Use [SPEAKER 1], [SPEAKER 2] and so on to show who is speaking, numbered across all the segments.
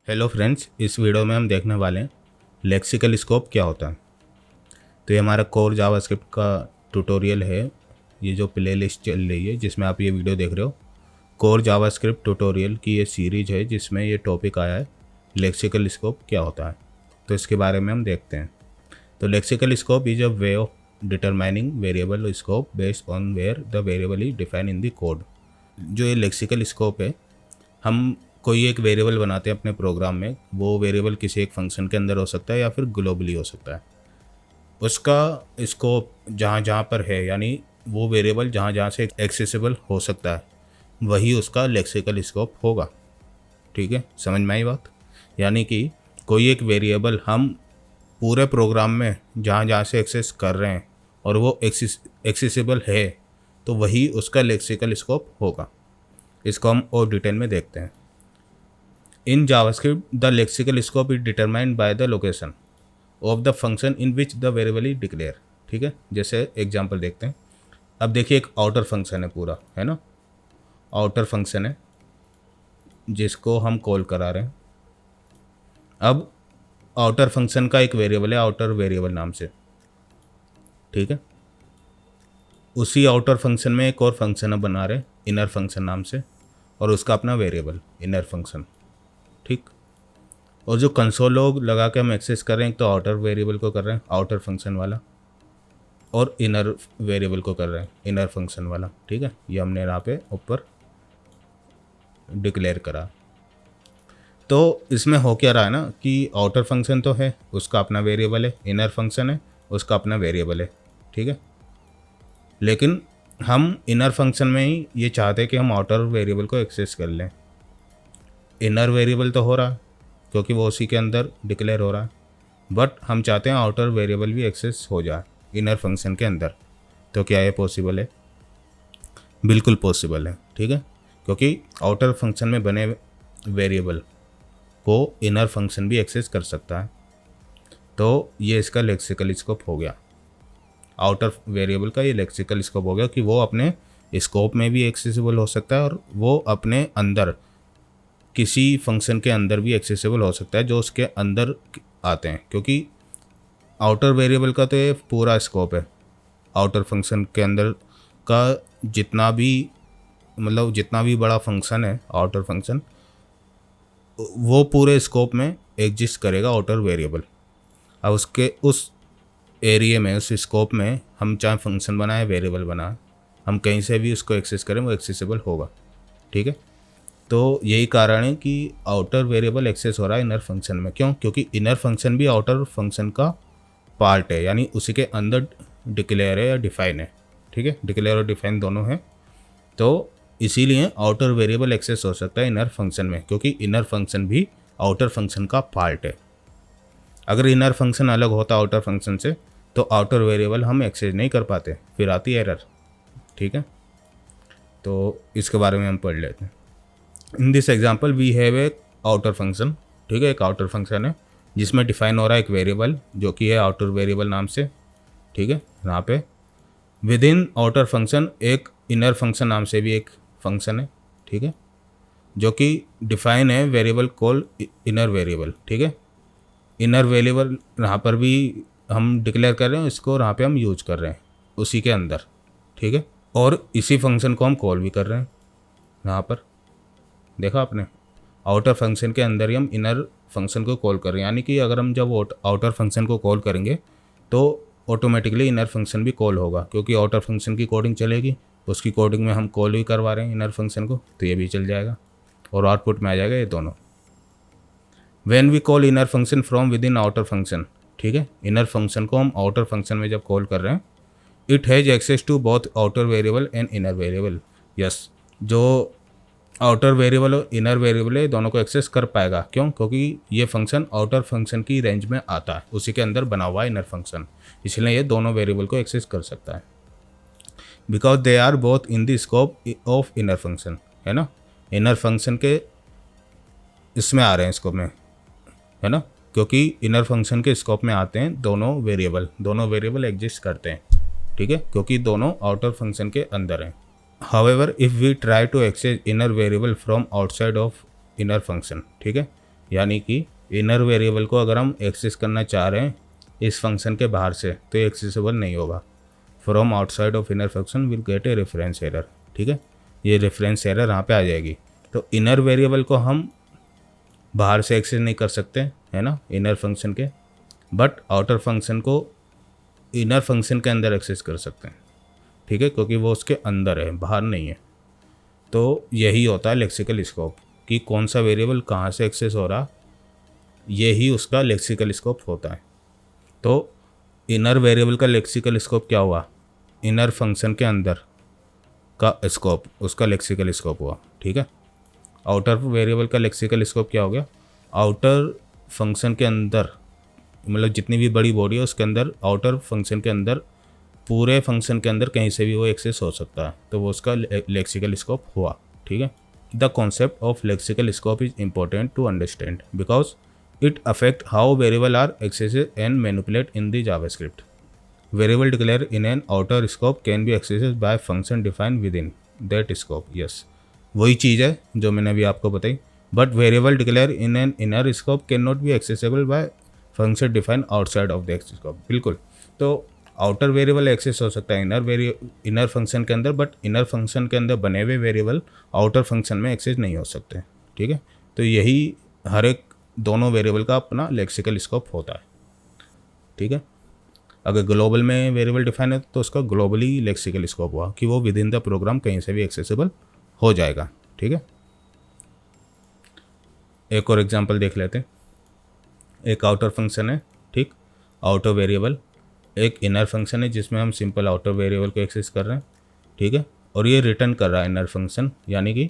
[SPEAKER 1] Hello friends, इस video में हम देखने वाले हैं लेक्सिकल स्कोप क्या होता है। तो ये हमारा कोर जावास्क्रिप्ट का ट्यूटोरियल है। ये जो प्ले लिस्ट चल रही है जिसमें आप ये वीडियो देख रहे हो, कोर जावास्क्रिप्ट ट्यूटोरियल की ये सीरीज है जिसमें ये टॉपिक आया है लेक्सिकल स्कोप क्या होता है। तो इसके बारे में हम देखते हैं। तो lexical scope is a way of determining variable scope based on where the variable is define in the code. जो ये लेक्सिकल स्कोप है, हम कोई एक वेरिएबल बनाते हैं अपने प्रोग्राम में। वो वेरिएबल किसी एक फंक्शन के अंदर हो सकता है या फिर ग्लोबली हो सकता है। उसका स्कोप जहाँ जहाँ पर है, यानी वो वेरिएबल जहाँ जहाँ से एक्सेसिबल हो सकता है, वही उसका लेक्सिकल स्कोप होगा। ठीक है, समझ में आई बात। यानी कि कोई एक वेरिएबल हम पूरे प्रोग्राम में जहाँ जहाँ से एक्सेस कर रहे हैं और वो एक्सेसिबल है, तो वही उसका लेक्सिकल स्कोप होगा। इसको हम और डिटेल में देखते हैं। In JavaScript, the lexical scope is determined by the location of the function in which the variable is declared। ठीक है, जैसे एग्जांपल देखते हैं। अब देखिए, एक आउटर फंक्शन है पूरा, है ना। आउटर फंक्शन है जिसको हम कॉल करा रहे हैं। अब आउटर फंक्शन का एक वेरिएबल है आउटर वेरिएबल नाम से। ठीक है, उसी आउटर फंक्शन में एक और फंक्शन बना रहे हैं इनर फंक्शन नाम से, और उसका अपना वेरिएबल इनर फंक्शन। ठीक, और जो कंसोल लॉग लगा के हम एक्सेस कर रहे हैं, तो आउटर वेरिएबल को कर रहे हैं आउटर फंक्शन वाला, और इनर वेरिएबल को कर रहे हैं इनर फंक्शन वाला। ठीक है, ये हमने यहाँ पे ऊपर डिक्लेयर करा। तो इसमें हो क्या रहा है ना कि आउटर फंक्शन तो है, उसका अपना वेरिएबल है, इनर फंक्शन है, उसका अपना वेरिएबल है। ठीक है, लेकिन हम इनर फंक्शन में ही ये चाहते हैं कि हम आउटर वेरिएबल को एक्सेस कर लें। इनर वेरिएबल तो हो रहा है क्योंकि वो उसी के अंदर डिक्लेयर हो रहा है, बट हम चाहते हैं आउटर वेरिएबल भी एक्सेस हो जाए इनर फंक्शन के अंदर। तो क्या ये पॉसिबल है? बिल्कुल पॉसिबल है। ठीक है, क्योंकि आउटर फंक्शन में बने वेरिएबल को इनर फंक्शन भी एक्सेस कर सकता है। तो ये इसका लेक्सिकल स्कोप हो गया। आउटर वेरिएबल का ये लेक्सिकल स्कोप हो गया कि वो अपने स्कोप में भी एक्सेसिबल हो सकता है और वो अपने अंदर किसी फंक्शन के अंदर भी एक्सेसिबल हो सकता है जो उसके अंदर आते हैं। क्योंकि आउटर वेरिएबल का तो ये पूरा स्कोप है। आउटर फंक्शन के अंदर का जितना भी बड़ा फंक्शन है आउटर फंक्शन, वो पूरे स्कोप में एग्जिस्ट करेगा आउटर वेरिएबल। अब उसके उस एरिया में, उस स्कोप में हम चाहे फंक्शन बनाए वेरिएबल बनाए, हम कहीं से भी उसको एक्सेस करें वो एक्सेसिबल होगा। ठीक है, तो यही कारण है कि आउटर वेरिएबल एक्सेस हो रहा है इनर फंक्शन में। क्यों? क्योंकि इनर फंक्शन भी आउटर फंक्शन का पार्ट है, यानी उसी के अंदर डिक्लेयर है या डिफाइन है। ठीक है, डिक्लेयर और डिफाइन दोनों हैं। तो इसीलिए आउटर वेरिएबल एक्सेस हो सकता है इनर फंक्शन में, क्योंकि इनर फंक्शन भी आउटर फंक्शन का पार्ट है। अगर इनर फंक्शन अलग होता आउटर फंक्शन से, तो आउटर वेरिएबल हम एक्सेस नहीं कर पाते, फिर आती है एरर। ठीक है, तो इसके बारे में हम पढ़ लेते हैं। In this example we have a outer function. ठीक है, एक आउटर फंक्शन है जिसमें डिफाइन हो रहा है एक वेरिएबल जो कि है आउटर वेरिएबल नाम से। ठीक है, यहाँ पे विद इन आउटर फंक्शन एक इनर फंक्शन नाम से भी एक फंक्शन है। ठीक है, जो कि डिफाइन है वेरिएबल कॉल इनर वेरिएबल। ठीक है, इनर वेरिएबल यहाँ पर भी हम डिक्लेयर कर रहे हैं इसको, और यहाँ पे हम यूज कर रहे हैं उसी के अंदर। ठीक है, और इसी फंक्शन को हम कॉल भी कर रहे हैं। यहाँ पर देखा आपने, आउटर फंक्शन के अंदर ही हम इनर फंक्शन को कॉल कर रहे हैं। यानी कि अगर हम जब आउटर फंक्शन को कॉल करेंगे तो ऑटोमेटिकली इनर फंक्शन भी कॉल होगा, क्योंकि आउटर फंक्शन की कोडिंग चलेगी, उसकी कोडिंग में हम कॉल भी करवा रहे हैं इनर फंक्शन को, तो ये भी चल जाएगा और आउटपुट में आ जाएगा ये दोनों। When we call inner function from within outer function. ठीक है, इनर फंक्शन को हम आउटर फंक्शन में जब कॉल कर रहे हैं, it has access to both outer variable and inner variable. Yes, जो आउटर वेरिएबल और इनर वेरिएबल है दोनों को एक्सेस कर पाएगा। क्यों? क्योंकि ये फंक्शन आउटर फंक्शन की रेंज में आता है, उसी के अंदर बना हुआ है इनर फंक्शन, इसलिए ये दोनों वेरिएबल को एक्सेस कर सकता है। Because they are both in the scope of inner function, है ना। इनर फंक्शन के इसमें आ रहे हैं स्कोप में, है ना, क्योंकि इनर फंक्शन के स्कोप में आते हैं दोनों वेरिएबल एग्जिस्ट करते हैं। ठीक है, क्योंकि दोनों आउटर फंक्शन के अंदर हैं। However, if we try to access inner variable from outside of inner function, ठीक है, यानी कि इनर वेरिएबल को अगर हम एक्सेस करना चाह रहे हैं इस फंक्शन के बाहर से तो एक्सेसिबल नहीं होगा। From outside of inner function will get a reference error. ठीक है, ये रेफरेंस एरर यहाँ पे आ जाएगी। तो इनर वेरिएबल को हम बाहर से एक्सेस नहीं कर सकते, है ना, इनर फंक्शन के, बट आउटर फंक्शन को इनर फंक्शन के अंदर एक्सेस कर सकते हैं। ठीक है, क्योंकि वो उसके अंदर है, बाहर नहीं है। तो यही होता है लेक्सिकल स्कोप कि कौन सा वेरिएबल कहाँ से एक्सेस हो रहा, यही उसका लेक्सिकल स्कोप होता है। तो इनर वेरिएबल का लेक्सिकल स्कोप क्या हुआ, इनर फंक्शन के अंदर का स्कोप उसका लेक्सिकल स्कोप हुआ। ठीक है, आउटर वेरिएबल का लेक्सिकल स्कोप क्या हो गया, आउटर फंक्शन के अंदर, मतलब जितनी भी बड़ी बॉडी है उसके अंदर, आउटर फंक्शन के अंदर, पूरे फंक्शन के अंदर कहीं से भी वो एक्सेस हो सकता है, तो वो उसका लेक्सिकल स्कोप हुआ। ठीक है, the concept of lexical scope is important to understand because it affect how variable are accessed and manipulated in the JavaScript. Variable declared in an outer scope can be accessed by function defined within that scope. Yes, वही चीज़ है जो मैंने अभी आपको बताई। But variable declared in an inner scope cannot be accessible by function defined outside of the scope. बिल्कुल, तो outer variable access हो सकता है इनर फंक्शन के अंदर, बट इनर फंक्शन के अंदर बने हुए वेरिएबल आउटर फंक्शन में एक्सेस नहीं हो सकते। ठीक है, तो यही हर एक दोनों वेरिएबल का अपना लेक्सिकल स्कोप होता है। ठीक है, अगर ग्लोबल में वेरिएबल डिफाइन है तो उसका ग्लोबली लेक्सिकल स्कोप हुआ कि वो विद इन द प्रोग्राम कहीं से भी एक्सेसिबल हो जाएगा। ठीक है, एक और एग्जांपल देख लेते हैं। एक आउटर फंक्शन है, ठीक, आउटर वेरिएबल, एक इनर फंक्शन है जिसमें हम सिंपल आउटर वेरिएबल को एक्सेस कर रहे हैं। ठीक है, और ये रिटर्न कर रहा है इनर फंक्शन, यानी कि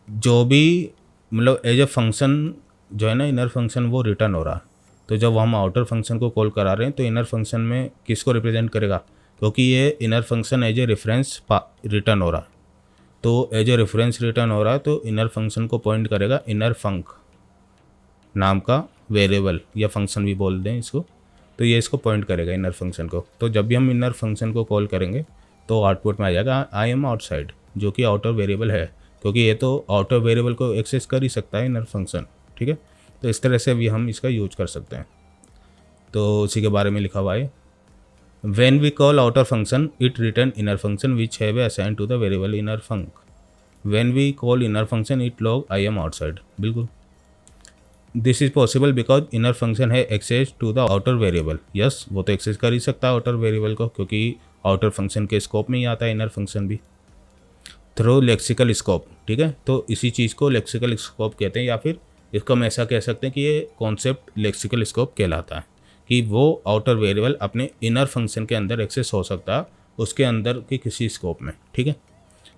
[SPEAKER 1] जो भी मतलब एज ए फंक्शन जो है ना इनर फंक्शन वो रिटर्न हो रहा है। तो जब हम आउटर फंक्शन को कॉल करा रहे हैं तो इनर फंक्शन में किसको रिप्रेजेंट करेगा, क्योंकि ये inner function as a reference return हो रहा है। तो एज ए रेफरेंस रिटर्न हो रहा है तो इनर फंक्शन को पॉइंट करेगा इनर फंक नाम का वेरिएबल या फंक्शन भी बोल दें इसको, तो ये इसको पॉइंट करेगा इनर फंक्शन को। तो जब भी हम इनर फंक्शन को कॉल करेंगे तो आउटपुट में आ जाएगा आई एम आउटसाइड, जो कि आउटर वेरिएबल है, क्योंकि ये तो आउटर वेरिएबल को एक्सेस कर ही सकता है इनर फंक्शन। ठीक है, तो इस तरह से भी हम इसका यूज कर सकते हैं। तो उसी के बारे में लिखा हुआ है, when we call outer function it return inner function which have assigned to the variable inner func. When we call inner function it log I am outside. बिल्कुल, this is possible because inner function है access to the outer variable. Yes, वो तो access कर ही सकता है outer variable को, क्योंकि outer function के स्कोप में ही आता है इनर फंक्शन भी, थ्रू लेक्सिकल स्कोप। ठीक है, तो इसी चीज़ को लेक्सिकल स्कोप कहते हैं, या फिर इसको हम ऐसा कह सकते हैं कि ये कॉन्सेप्ट लेक्सिकल स्कोप कहलाता है कि वो आउटर वेरिएबल अपने इनर फंक्शन के अंदर एक्सेस हो सकता है, उसके अंदर के किसी स्कोप में। ठीक है,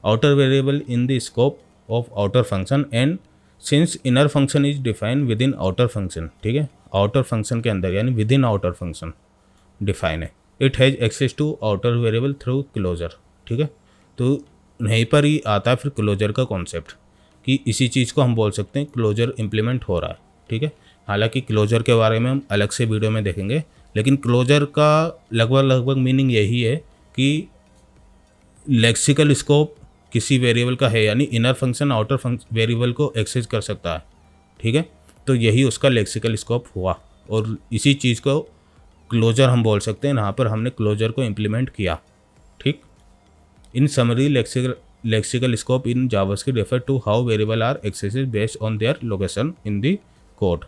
[SPEAKER 1] outer variable in the scope of outer function and since inner function is define within outer function. ठीक है, आउटर फंक्शन के अंदर यानी within outer function define है, it has access to outer variable through closure. ठीक है, तो यहीं पर ही आता है फिर क्लोजर का कॉन्सेप्ट कि इसी चीज़ को हम बोल सकते हैं क्लोजर इम्प्लीमेंट हो रहा है। ठीक है, हालांकि क्लोजर के बारे में हम अलग से वीडियो में देखेंगे, लेकिन क्लोजर का लगभग मीनिंग यही है कि लेक्सिकल स्कोप किसी वेरिएबल का है, यानी इनर फंक्शन आउटर वेरिएबल को एक्सेस कर सकता है। ठीक है, तो यही उसका लेक्सिकल स्कोप हुआ, और इसी चीज़ को क्लोजर हम बोल सकते हैं। यहाँ पर हमने क्लोजर को इम्प्लीमेंट किया। ठीक, इन summary lexical scope in JavaScript refer to how variable are accessed based on their location in the code.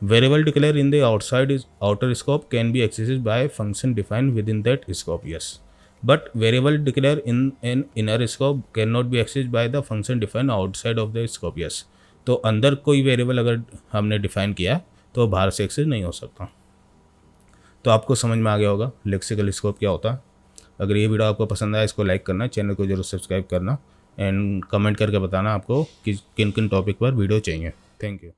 [SPEAKER 1] Variable declared in the outer scope can be accessed by function defined within that scope. Yes, but variable declared in an inner scope cannot be accessed by the function defined outside of the scope. Yes, तो अंदर कोई variable अगर हमने define किया तो बाहर से access नहीं हो सकता। तो आपको समझ में आ गया होगा लेक्सिकल स्कोप क्या होता है। अगर ये वीडियो आपको पसंद आया इसको लाइक करना, चैनल को जरूर सब्सक्राइब करना एंड कमेंट करके बताना आपको कि किन किन टॉपिक पर वीडियो चाहिए। Thank you.